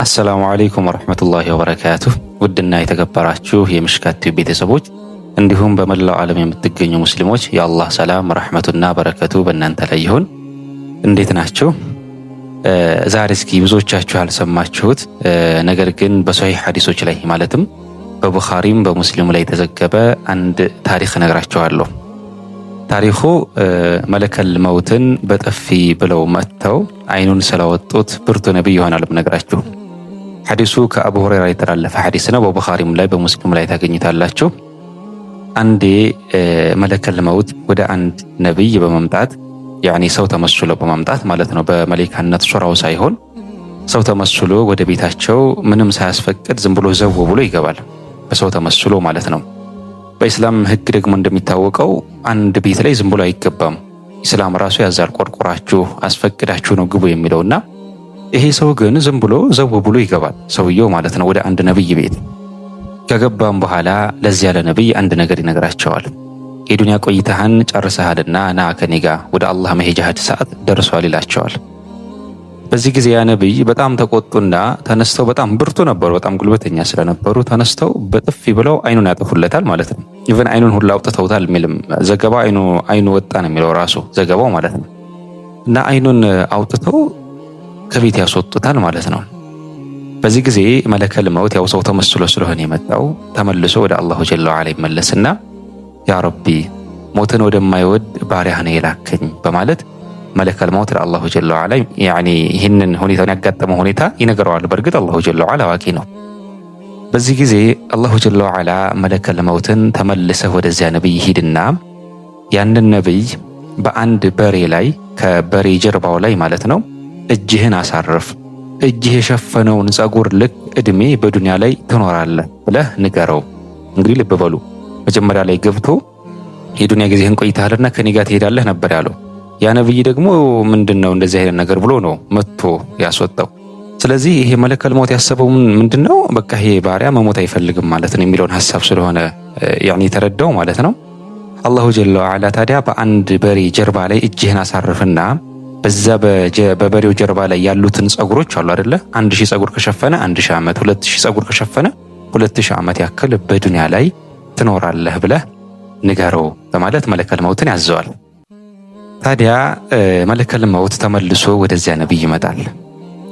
አሰላሙ አለይኩም ወረሕመቱላሂ ወበረካቱህ። ውድና የተከበራችሁ የምሽካት ቲዩብ ቤተሰቦች እንዲሁም በመላው ዓለም የምትገኙ ሙስሊሞች የአላህ ሰላም ረሕመቱና በረከቱ በእናንተ ላይ ይሁን። እንዴት ናችሁ? ዛሬ እስኪ ብዙዎቻችሁ ያልሰማችሁት ነገር ግን በሶሒህ ሐዲሶች ላይ ማለትም በቡኻሪም በሙስሊሙ ላይ የተዘገበ አንድ ታሪክ እነግራችኋለሁ። ታሪኩ መለከል መውትን በጥፊ ብለው መጥተው አይኑን ስላወጡት ብርቱ ነቢይ ይሆናል ብነግራችሁ። ሐዲሱ ከአቡ ሁረይራ የተላለፈ ሐዲስ ነው። በቡኻሪም ላይ በሙስሊም ላይ ታገኙታላችሁ። አንዴ መለከል መውት ወደ አንድ ነቢይ በመምጣት ያኒ ሰው ተመስሎ በመምጣት ማለት ነው። በመለካነት ሱራው ሳይሆን ሰው ተመስሎ ወደ ቤታቸው ምንም ሳያስፈቅድ ዝም ብሎ ዘው ብሎ ይገባል። በሰው ተመስሎ ማለት ነው። በኢስላም ሕግ ደግሞ እንደሚታወቀው አንድ ቤት ላይ ዝም ብሎ አይገባም። ኢስላም ራሱ ያዛል፣ ቆርቆራችሁ አስፈቅዳችሁ ነው ግቡ የሚለውና ይሄ ሰው ግን ዝም ብሎ ዘው ብሎ ይገባል፣ ሰውየው ማለት ነው። ወደ አንድ ነብይ ቤት ከገባም በኋላ ለዚያ ለነብይ አንድ ነገር ይነግራቸዋል። የዱንያ ቆይታህን ጨርሰሃልና ና ከኔ ጋር ወደ አላህ መሄጃህ ሰዓት ደርሷል ይላቸዋል። በዚህ ጊዜ ያ ነብይ በጣም ተቆጡና ተነስተው፣ በጣም ብርቱ ነበሩ፣ በጣም ጉልበተኛ ስለነበሩ ተነስተው በጥፊ ብለው አይኑን ያጠፉለታል ማለት ነው። ኢቭን አይኑን ሁላ አውጥተውታል የሚልም ዘገባ አይኑ ወጣ ነው የሚለው ራሱ ዘገባው ማለት ነው። እና አይኑን አውጥተው ከቤት ያስወጡታል ማለት ነው። በዚህ ጊዜ መለከል መውት ያው ሰው ተመስሎ ስለሆነ የመጣው ተመልሶ ወደ አላሁ ጀለ ወዐላ ይመለስና ያ ረቢ ሞትን ወደማይወድ ባሪያህ ነው የላከኝ በማለት መለከል መውት ለአላሁ ጀለ ወዐላ ያኒ ይህንን ሁኔታውን ያጋጠመው ሁኔታ ይነግረዋል። በእርግጥ አላሁ ጀለ ወዐላ አዋቂ ነው። በዚህ ጊዜ አላሁ ጀለ ወዐላ መለከል መውትን ተመልሰህ ወደዚያ ነብይ ሂድና ያንን ነብይ በአንድ በሬ ላይ ከበሬ ጀርባው ላይ ማለት ነው እጅህን አሳርፍ፣ እጅህ የሸፈነውን ጸጉር ልክ እድሜ በዱንያ ላይ ትኖራለህ ብለህ ንገረው። እንግዲህ ልብ በሉ፣ መጀመሪያ ላይ ገብቶ የዱንያ ጊዜህን ቆይተሃልና ከኔ ጋር ትሄዳለህ ነበር ያለው። ያ ነብይ ደግሞ ምንድነው እንደዚህ አይነት ነገር ብሎ ነው መጥቶ ያስወጣው። ስለዚህ ይሄ መለከል ሞት ያሰበው ምንድነው፣ በቃ ይሄ ባሪያ መሞት አይፈልግም ማለት ነው የሚለውን ሐሳብ ስለሆነ ያኒ የተረዳው ማለት ነው። አላሁ ጀለ ወዐላ ታዲያ በአንድ በሬ ጀርባ ላይ እጅህን አሳርፍና በዛ በበሬው ጀርባ ላይ ያሉትን ጸጉሮች አሉ አይደለ፣ 1000 ጸጉር ከሸፈነ 1000 ዓመት፣ 2000 ጸጉር ከሸፈነ 2000 ዓመት ያክል በዱንያ ላይ ትኖራለህ ብለህ ንገረው በማለት መለከል መውትን ያዘዋል። ታዲያ መለከል መውት ተመልሶ ወደዚያ ነብይ ይመጣል።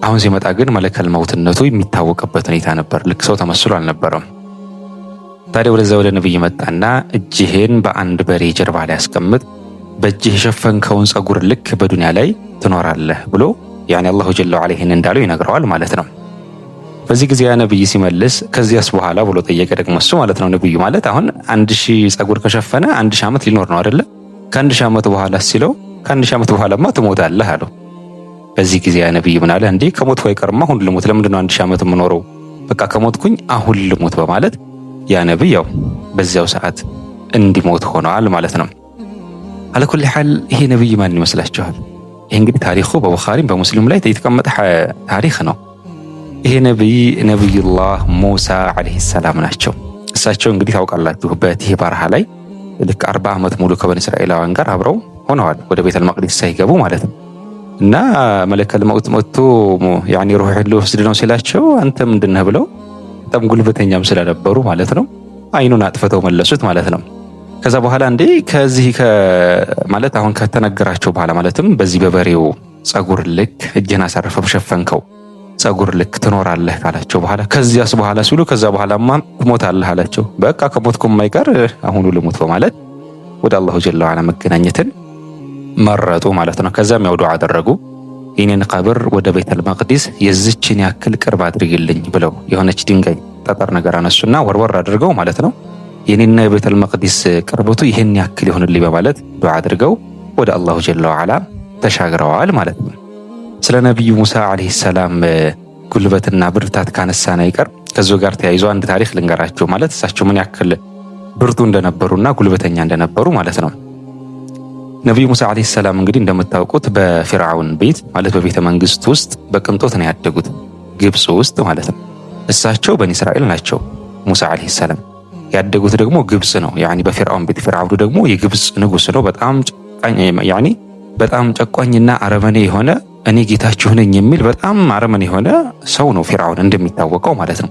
አሁን ሲመጣ ግን መለከል መውትነቱ የሚታወቅበት ሁኔታ ነበር። ልክ ሰው ተመስሎ አልነበረም። ታዲያ ወደ ነብይ መጣና እጅህን በአንድ በሬ ጀርባ ላይ አስቀምጥ፣ በእጅህ የሸፈንከውን ጸጉር ልክ በዱንያ ላይ ትኖራለህ ብሎ ያኒ አላሁ ጀለ ወዐላ ይህን እንዳለው ይነግረዋል ማለት ነው። በዚህ ጊዜ ያ ነብይ ሲመልስ ከዚያስ በኋላ ብሎ ጠየቀ። ደግሞ እሱ ማለት ነው ነብዩ ማለት አሁን 1000 ጸጉር ከሸፈነ 1000 ዓመት ሊኖር ነው አይደለ? ከ1000 ዓመት በኋላ ሲለው ከ1000 ዓመት በኋላማ ትሞታለህ አለው። በዚህ ጊዜ ያ ነብይ ምን አለ፣ እንዴ ከሞትኩ አይቀርማ አሁን ልሞት፣ ለምንድን ነው 1000 ዓመት የምኖረው? በቃ ከሞትኩኝ አሁን ልሞት በማለት ያ ነብይ ያው በዚያው ሰዓት እንዲሞት ሆነዋል ማለት ነው። አለኩል ሐል ይሄ ነብይ ማን ይመስላችኋል? ይሄ እንግዲህ ታሪኩ በቡኻሪም በሙስሊም ላይ የተቀመጠ ታሪክ ነው። ይሄ ነብይ ነብዩላህ ሙሳ አለይሂ ሰላም ናቸው። እሳቸው እንግዲህ ታውቃላችሁ በቲህ በረሃ ላይ ልክ 40 ዓመት ሙሉ ከበኒ እስራኤላውያን ጋር አብረው ሆነዋል፣ ወደ ቤተል መቅዲስ ሳይገቡ ማለት ነው። እና መለከል መውት መጥቶ ያኒ ሩህ ሊወስድ ነው ሲላቸው አንተ ምንድነህ ብለው በጣም ጉልበተኛም ስለነበሩ ማለት ነው አይኑን አጥፍተው መለሱት ማለት ነው። ከዛ በኋላ እንዴ ከዚህ ማለት አሁን ከተነገራቸው በኋላ ማለትም በዚህ በበሬው ጸጉር ልክ እጅህን አሳርፈህ በሸፈንከው ጸጉር ልክ ትኖራለህ ካላቸው በኋላ ከዚያስ በኋላ ሲሉ ከዛ በኋላማ ትሞታለህ አላቸው። በቃ ከሞትኩም የማይቀር አሁኑ ልሞት በማለት ወደ አላሁ ጀለ ወዐላ መገናኘትን መረጡ ማለት ነው። ከዛም ያው ዱዓ አደረጉ። የኔን ቀብር ወደ ቤተል መቅዲስ የዝችን ያክል ቅርብ አድርግልኝ ብለው የሆነች ድንጋይ ጠጠር ነገር አነሱና ወርወር አድርገው ማለት ነው የኔና የቤተል መቅዲስ ቅርበቱ ይሄን ያክል ይሁንልኝ በማለት ዱዓ አድርገው ወደ አላሁ ጀለ ወዐላ ተሻግረዋል ማለት ነው። ስለ ነብዩ ሙሳ አለይሂ ሰላም ጉልበትና ብርታት ካነሳን አይቀር ከዚሁ ጋር ተያይዞ አንድ ታሪክ ልንገራችሁ። ማለት እሳቸው ምን ያክል ብርቱ እንደነበሩና ጉልበተኛ እንደነበሩ ማለት ነው። ነብዩ ሙሳ አለይሂ ሰላም እንግዲህ እንደምታውቁት በፊርዓውን ቤት ማለት በቤተ መንግስት ውስጥ በቅንጦት ነው ያደጉት፣ ግብጽ ውስጥ ማለት ነው። እሳቸው በኒ እስራኤል ናቸው። ሙሳ አለይሂ ሰላም ያደጉት ደግሞ ግብጽ ነው። ያኒ በፊርዓውን ቤት፣ ፊርዓውን ደግሞ የግብጽ ንጉስ ነው። በጣም ጨቋኝና አረመኔ የሆነ እኔ ጌታችሁ ነኝ የሚል በጣም አረመኔ የሆነ ሰው ነው ፊርዓውን እንደሚታወቀው ማለት ነው።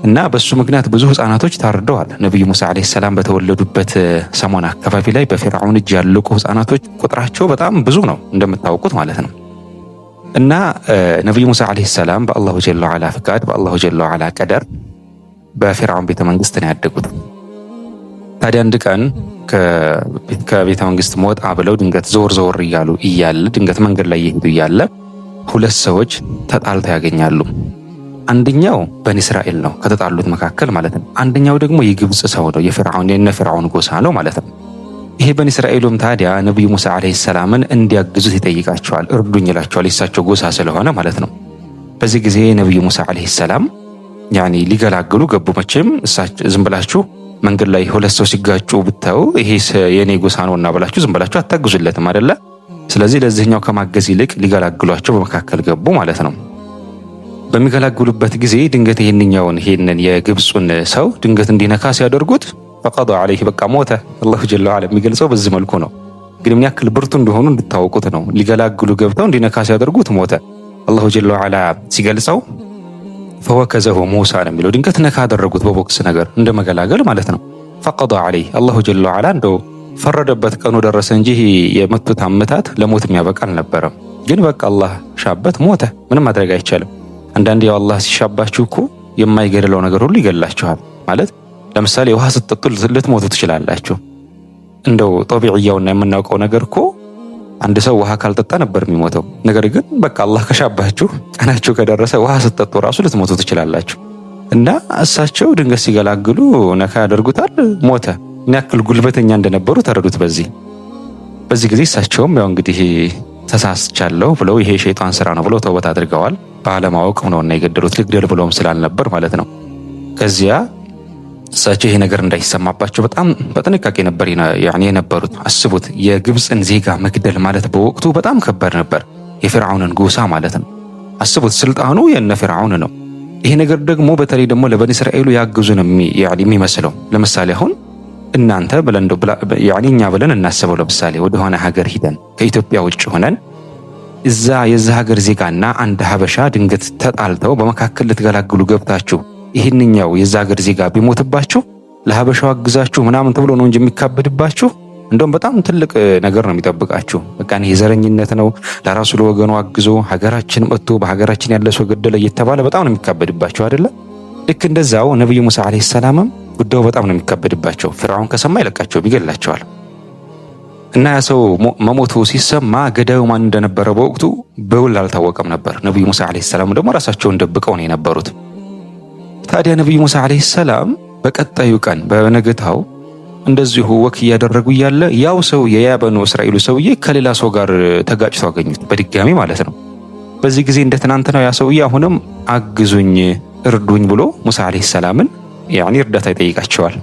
እና በሱ ምክንያት ብዙ ህፃናቶች ታርደዋል። ነብዩ ሙሳ አለይሂ ሰላም በተወለዱበት ሰሞን አካባቢ ላይ በፊርዓውን እጅ ያለቁ ህፃናቶች ቁጥራቸው በጣም ብዙ ነው እንደምታውቁት ማለት ነው። እና ነብዩ ሙሳ አለይሂ ሰላም በአላሁ ጀለ ወዐላ ፍቃድ በአላሁ ጀለ ወዐላ ቀደር በፊርዓውን ቤተ መንግስት ነው ያደጉት። ታዲያ አንድ ቀን ከቤተ መንግስት መውጣ ብለው ድንገት ዘወር እያሉ እያለ ድንገት መንገድ ላይ እየሄዱ እያለ ሁለት ሰዎች ተጣልተው ያገኛሉ። አንደኛው በኒ እስራኤል ነው ከተጣሉት መካከል ማለት ነው። አንደኛው ደግሞ የግብጽ ሰው ነው፣ የነ ፊርዓውን ጎሳ ነው ማለት ነው። ይሄ በኒ እስራኤሉም ታዲያ ነብዩ ሙሳ አለይሂ ሰላምን እንዲያግዙት ይጠይቃቸዋል፣ እርዱኝ ይላቸዋል፣ የእሳቸው ጎሳ ስለሆነ ማለት ነው። በዚህ ጊዜ ነብዩ ሙሳ አለይሂ ሰላም ሊገላግሉ ገቡ። መቼም ዝም ብላችሁ መንገድ ላይ ሁለት ሰው ሲጋጩ ብታዩ ይሄ የኔ ጎሳ ነውና ብላችሁ ዝም ብላችሁ አታግዙለትም አይደለ? ስለዚህ ለዚህኛው ከማገዝ ይልቅ ሊገላግሏቸው በመካከል ገቡ ማለት ነው። በሚገላግሉበት ጊዜ ድንገት ይሄንን የግብፁን ሰው ድንገት እንዲነካ ሲያደርጉት ፈቀዱ ዐለይሂ በቃ ሞተ። አላሁ ጀለ ወዐላ የሚገልጸው በዚህ መልኩ ነው። ግን ምን ያክል ብርቱ እንደሆኑ እንድታወቁት ነው። ሊገላግሉ ገብተው እንዲነካ ሲያደርጉት ሞተ። አላሁ ጀለ ወዐላ ሲገልጸው ፈወከዘሁ ሙሳ ነው የሚለው። ድንገት ነካ አደረጉት በቦክስ ነገር እንደመገላገል ማለት ነው። ፈቀዱ ዐለይሂ አላሁ ጀለ ወዐላ እንደው ፈረደበት፣ ቀኑ ደረሰ እንጂ የመቱት አመታት ለሞት የሚያበቃ አልነበረም። ግን በቃ አላህ ሻበት ሞተ። ምንም ማድረግ አይቻልም። አንዳንዴ አላህ ሲሻባችሁ እኮ የማይገድለው ነገር ሁሉ ይገድላችኋል ማለት። ለምሳሌ ውሃ ስትጠጡ ልትሞቱ ትችላላችሁ። እንደው ጦቢዕያውና የምናውቀው ነገር እኮ አንድ ሰው ውሃ ካልጠጣ ነበር የሚሞተው። ነገር ግን በቃ አላህ ከሻባችሁ ቀናችሁ ከደረሰ ውሃ ስትጠጡ ራሱ ልትሞቱ ትችላላችሁ። እና እሳቸው ድንገት ሲገላግሉ ነካ ያደርጉታል፣ ሞተ። ምን ያክል ጉልበተኛ እንደነበሩ ተረዱት። በዚህ ጊዜ እሳቸውም ያው እንግዲህ ተሳስቻለሁ ብለው ይሄ ሸይጣን ስራ ነው ብለው ተውበት አድርገዋል። ባለማወቅ ነውና የገደሉት፣ ልግደል ብለውም ስላልነበር ማለት ነው። ከዚያ እሳቸው ይሄ ነገር እንዳይሰማባቸው በጣም በጥንቃቄ ነበር የነበሩት። አስቡት፣ የግብፅን ዜጋ መግደል ማለት በወቅቱ በጣም ከባድ ነበር። የፊርዓውንን ጎሳ ማለት ነው። አስቡት፣ ስልጣኑ የነ ፊርዓውን ነው። ይሄ ነገር ደግሞ በተለይ ደግሞ ለበኒ እስራኤሉ ያግዙን የሚመስለው ለምሳሌ አሁን እናንተ ብለን እኛ ብለን እናስበው። ለምሳሌ ወደሆነ ሀገር ሂደን ከኢትዮጵያ ውጭ ሆነን የዛ ሀገር ዜጋና አንድ ሀበሻ ድንገት ተጣልተው በመካከል ልትገላግሉ ገብታችሁ ይህንኛው የዛ ሀገር ዜጋ ቢሞትባችሁ ለሀበሻው አግዛችሁ ምናምን ተብሎ ነው እንጂ የሚካበድባችሁ እንደውም በጣም ትልቅ ነገር ነው የሚጠብቃችሁ። በቃ ይሄ ዘረኝነት ነው። ለራሱ ለወገኑ አግዞ ሀገራችን መጥቶ በሀገራችን ያለ ሰው ገደለ እየተባለ በጣም ነው የሚካበድባችሁ አይደለ? ልክ እንደዛው ነብዩ ሙሳ አለይሂ ሰላምም ጉዳዩ በጣም ነው የሚካበድባቸው። ፊርዓውን ከሰማ ይለቃቸው ይገላቸዋል። እና ያ ሰው መሞቱ ሲሰማ ገዳዩ ማን እንደነበረ በወቅቱ በውል አልታወቀም ነበር። ነብዩ ሙሳ አለይሂ ሰላም ደግሞ ራሳቸውን ደብቀው ነው የነበሩት። ታዲያ ነብዩ ሙሳ አለይሂ ሰላም በቀጣዩ ቀን በነገታው እንደዚሁ ወክ እያደረጉ እያለ ያው ሰው የበኑ እስራኤሉ ሰውዬ ከሌላ ሰው ጋር ተጋጭቶ አገኙት በድጋሚ ማለት ነው። በዚህ ጊዜ እንደ ትናንትናው ያ ሰውዬ አሁንም አግዙኝ እርዱኝ ብሎ ሙሳ አለይሂ ሰላምን እርዳታ ይጠይቃቸዋል።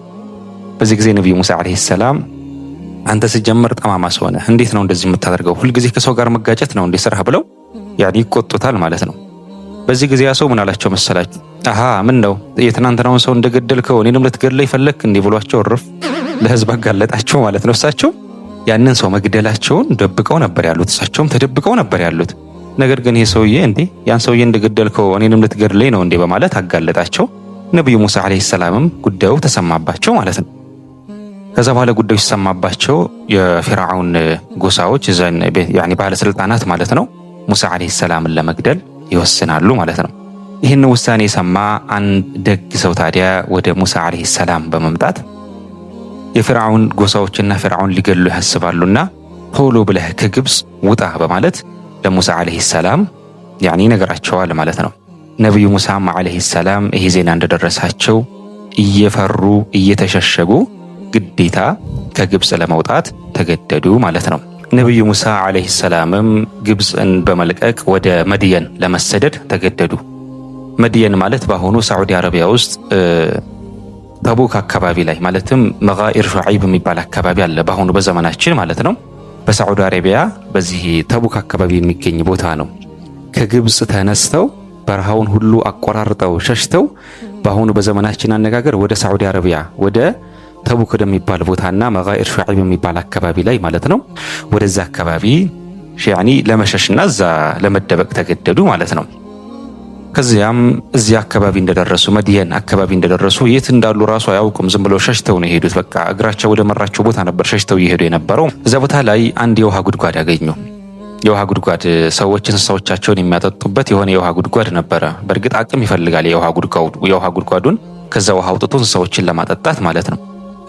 በዚህ ጊዜ ነብዩ ሙሳ አለይሂ ሰላም አንተ ሲጀመር ጠማማ ሰው ነህ፣ እንዴት ነው እንደዚህ የምታደርገው? ሁልጊዜ ከሰው ጋር መጋጨት ነው እንዴ ስራህ? ብለው ይቆጡታል ማለት ነው። በዚህ ጊዜ ያ ሰው ምን አላቸው መሰላችሁ? ምን ነው የትናንትናውን ሰው እንደገደልከው እኔንም ልትገድለኝ ፈለክ እንዴ ብሏቸው እርፍ ለህዝብ አጋለጣቸው ማለት ነው። እሳቸው ያንን ሰው መግደላቸውን ደብቀው ነበር ያሉት፣ እሳቸውም ተደብቀው ነበር ያሉት። ነገር ግን ይሄ ሰውዬ እንዴ ያን ሰውዬ እንደገደልከው እኔንም ልትገድለኝ ነው እንዴ በማለት አጋለጣቸው። ነብዩ ሙሳ አለይሂ ሰላምም ጉዳዩ ተሰማባቸው ማለት ነው። ከዛ በኋላ ጉዳዩ ሲሰማባቸው የፊርዓውን ጎሳዎች ባለስልጣናት ማለት ነው ሙሳ አለይሂ ሰላምን ለመግደል ይወስናሉ ማለት ነው። ይህን ውሳኔ የሰማ አንድ ደግ ሰው ታዲያ ወደ ሙሳ አለይሂ ሰላም በመምጣት የፊርዓውን ጎሳዎችና ፊርዓውን ሊገሉ ያስባሉና ቶሎ ብለህ ከግብፅ ውጣ በማለት ለሙሳ አለይሂ ሰላም ነገራቸዋል ማለት ነው። ነብዩ ሙሳም አለይሂ ሰላም ይሄ ዜና እንደደረሳቸው እየፈሩ እየተሸሸጉ ግዴታ ከግብፅ ለመውጣት ተገደዱ ማለት ነው። ነብዩ ሙሳ አለይሂ ሰላምም ግብፅን በመልቀቅ ወደ መድየን ለመሰደድ ተገደዱ። መድየን ማለት በአሁኑ ሳዑዲ አረቢያ ውስጥ ተቡክ አካባቢ ላይ ማለትም መጋኢር ሹዓይብ የሚባል አካባቢ አለ በአሁኑ በዘመናችን ማለት ነው። በሳዑዲ አረቢያ በዚህ ተቡክ አካባቢ የሚገኝ ቦታ ነው። ከግብፅ ተነስተው በረሃውን ሁሉ አቆራርጠው ሸሽተው በአሁኑ በዘመናችን አነጋገር ወደ ሳዑዲ አረቢያ ወደ ተቡክ ወደሚባል ቦታና መጋኢር ሹዓይብ የሚባል አካባቢ ላይ ማለት ነው ወደዛ አካባቢ ያኒ ለመሸሽና እዛ ለመደበቅ ተገደዱ ማለት ነው። ከዚያም እዚያ አካባቢ እንደደረሱ መድየን አካባቢ እንደደረሱ የት እንዳሉ ራሱ አያውቁም። ዝም ብለው ሸሽተው ነው የሄዱት። በቃ እግራቸው ወደ መራቸው ቦታ ነበር ሸሽተው እየሄዱ የነበረው። እዛ ቦታ ላይ አንድ የውሃ ጉድጓድ አገኙ። የውሃ ጉድጓድ ሰዎች እንስሳዎቻቸውን የሚያጠጡበት የሆነ የውሃ ጉድጓድ ነበረ። በእርግጥ አቅም ይፈልጋል የውሃ ጉድጓዱን ከዛ ውሃ አውጥቶ እንስሳዎችን ለማጠጣት ማለት ነው።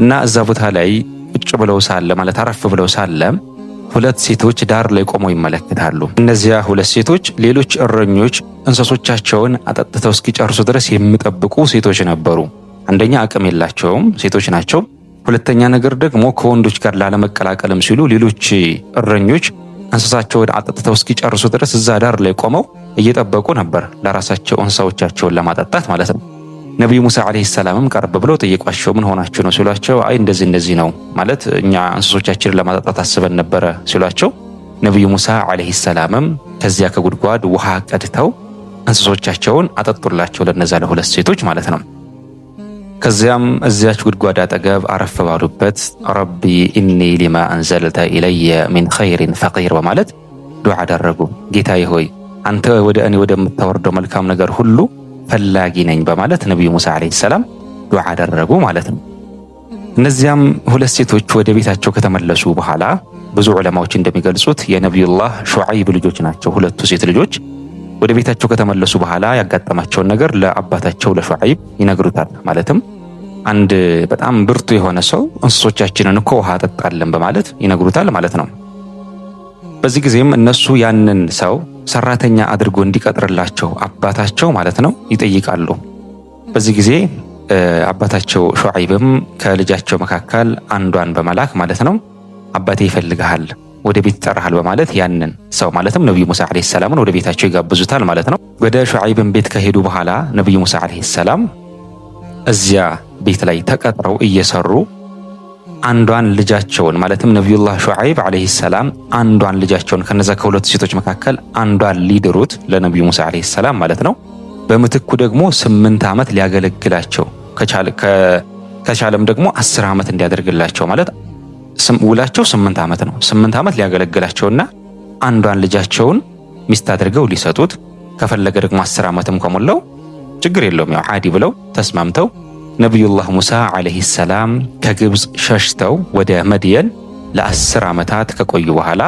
እና እዛ ቦታ ላይ ቁጭ ብለው ሳለ ማለት አረፍ ብለው ሳለ ሁለት ሴቶች ዳር ላይ ቆመው ይመለከታሉ። እነዚያ ሁለት ሴቶች ሌሎች እረኞች እንስሶቻቸውን አጠጥተው እስኪጨርሱ ድረስ የሚጠብቁ ሴቶች ነበሩ። አንደኛ አቅም የላቸውም፣ ሴቶች ናቸው። ሁለተኛ ነገር ደግሞ ከወንዶች ጋር ላለመቀላቀልም ሲሉ ሌሎች እረኞች እንስሳቸውን አጠጥተው እስኪጨርሱ ድረስ እዛ ዳር ላይ ቆመው እየጠበቁ ነበር፣ ለራሳቸው እንስሳዎቻቸውን ለማጠጣት ማለት ነው። ነብዩ ሙሳ አለይሂ ሰላምም ቀርብ ብለው ጠየቋቸው። ምን ሆናችሁ ነው ሲሏቸው፣ አይ እንደዚህ ነው ማለት እኛ እንስሶቻችንን ለማጠጣት አስበን ነበረ ሲሏቸው፣ ነብዩ ሙሳ አለይሂ ሰላምም ከዚያ ከጉድጓድ ውሃ ቀድተው እንስሶቻቸውን አጠጡላቸው፣ ለነዛ ለሁለት ሴቶች ማለት ነው። ከዚያም እዚያች ጉድጓድ አጠገብ አረፍ ባሉበት ረቢ ኢኒ ሊማ አንዘልተ ኢለየ ሚን ኸይሪን ፈቂር በማለት ዱዓ አደረጉ። ጌታዬ ሆይ አንተ ወደ እኔ ወደምታወርደው መልካም ነገር ሁሉ ፈላጊ ነኝ በማለት ነብዩ ሙሳ አለይሂ ሰላም ዱዓ አደረጉ ማለት ነው። እነዚያም ሁለት ሴቶች ወደ ቤታቸው ከተመለሱ በኋላ ብዙ ዑለማዎች እንደሚገልጹት የነብዩላህ ሹዓይብ ልጆች ናቸው። ሁለቱ ሴት ልጆች ወደ ቤታቸው ከተመለሱ በኋላ ያጋጠማቸውን ነገር ለአባታቸው ለሹዓይብ ይነግሩታል። ማለትም አንድ በጣም ብርቱ የሆነ ሰው እንስሶቻችንን እኮ ውሃ አጠጣለን በማለት ይነግሩታል ማለት ነው። በዚህ ጊዜም እነሱ ያንን ሰው ሰራተኛ አድርጎ እንዲቀጥርላቸው አባታቸው ማለት ነው ይጠይቃሉ። በዚህ ጊዜ አባታቸው ሹዓይብም ከልጃቸው መካከል አንዷን በመላክ ማለት ነው አባቴ ይፈልግሃል፣ ወደ ቤት ይጠራሃል በማለት ያንን ሰው ማለትም ነብዩ ሙሳ አለይሂ ሰላምን ወደ ቤታቸው ይጋብዙታል ማለት ነው። ወደ ሹዓይብም ቤት ከሄዱ በኋላ ነብዩ ሙሳ አለይሂ ሰላም እዚያ ቤት ላይ ተቀጥረው እየሰሩ አንዷን ልጃቸውን ማለትም ነብዩላህ ሹዓይብ አለይሂ ሰላም አንዷን ልጃቸውን ከነዛ ከሁለቱ ሴቶች መካከል አንዷን ሊድሩት ለነብዩ ሙሳ አለይሂ ሰላም ማለት ነው። በምትኩ ደግሞ 8 ዓመት ሊያገለግላቸው ከቻለም ደግሞ 10 ዓመት እንዲያደርግላቸው ማለት ውላቸው 8 ዓመት ነው። 8 ዓመት ሊያገለግላቸውና አንዷን ልጃቸውን ሚስት አድርገው ሊሰጡት ከፈለገ ደግሞ 10 ዓመትም ከሞላው ችግር የለውም ያው ዓዲ ብለው ተስማምተው ነብዩላህ ሙሳ አለይሂ ሰላም ከግብጽ ሸሽተው ወደ መድየን ለ10 ዓመታት ከቆዩ በኋላ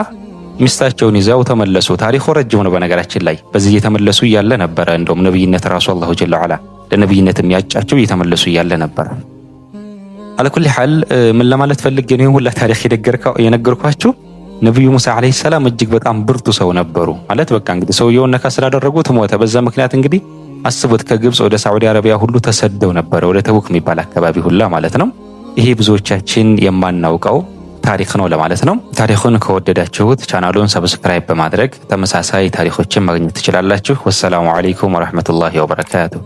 ሚስታቸውን ይዘው ተመለሱ። ታሪኩ ረጅም ነው በነገራችን ላይ። በዚህ እየተመለሱ እያለ ነበረ እንደውም ነብይነት ራሱ አላሁ ጀለ ወዐላ ለነብይነት የሚያጫቸው እየተመለሱ እያለ ነበረ። አለኩል ሐል ምን ለማለት ፈልጌ ነው ሁላ ታሪክ የነገርኳችሁ ነብዩ ሙሳ አለይሂ ሰላም እጅግ በጣም ብርቱ ሰው ነበሩ። ማለት በቃ እንግዲህ ሰውየውን ነካ ስላደረጉት ሞተ። በዛ ምክንያት እንግዲህ አስቡት ከግብጽ ወደ ሳዑዲ አረቢያ ሁሉ ተሰደው ነበር፣ ወደ ተቡክ የሚባል አካባቢ ሁላ ማለት ነው። ይሄ ብዙዎቻችን የማናውቀው ታሪክ ነው ለማለት ነው። ታሪኩን ከወደዳችሁት ቻናሉን ሰብስክራይብ በማድረግ ተመሳሳይ ታሪኮችን ማግኘት ትችላላችሁ። ወሰላሙ አለይኩም ወራህመቱላሂ ወበረካቱሁ።